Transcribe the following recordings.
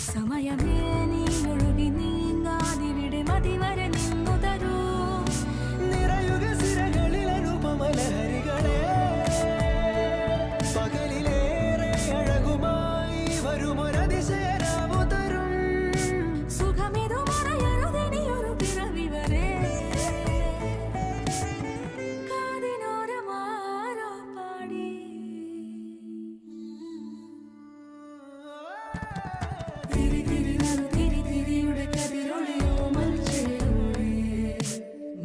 സമയമേ നീ ഒഴുകി നീങ്ങാതിവിടെ മതിവരെ നിന്നു തരൂ നിറയുക സിരകളിൽ അനുപമലഹരികളെ പകലിലേറെ അഴകുമായി വരുമൊരതിശയരാവു തരും സുഖമിതു മറയരുതെനിയൊരു പിറവി വരെ കാതിനോരമാരോ പാടി തിരി തിരി നറു തിരി തിരിയുടെ കതിരൊളിയോ മൽച്ചേരുളേ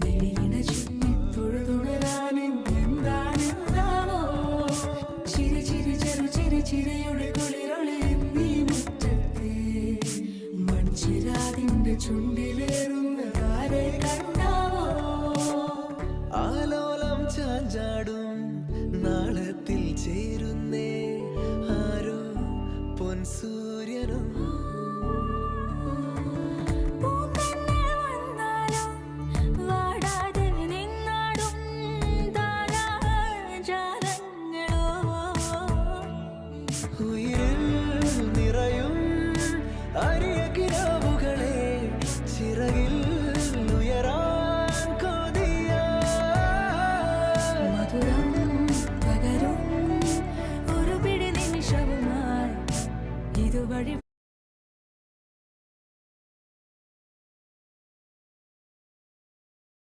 മിഴിയിണ ചുറ്റി തൊഴുതുണരാനെന്താണെന്താവോ ചിരി ചിരി ചെറു ചിരി ചിരിയുടെ കുളിരൊളി നീ മുറ്റത്തെ മൺചിരാതിന്റെ ചുണ്ടിലേറുന്നതാരെ കണ്ടാവോ ആലോലം ചാഞ്ചാടും നാളത്തിൽ ചേരുന്നേ ആരോ പൊൻസൂര്യനും പൂന്തന്നെ വന്നാലും വാടാതെ നിന്നാടും താരാജാലങ്ങളോ ഉയിരിൽ നിറയും അരിയ കിനാവുകളെ ചിറകിൽ ഉയരാൻ കൊതിയ മധുരം പകരും ഒരു പിടി നിമിഷവുമായി ഇതുവഴി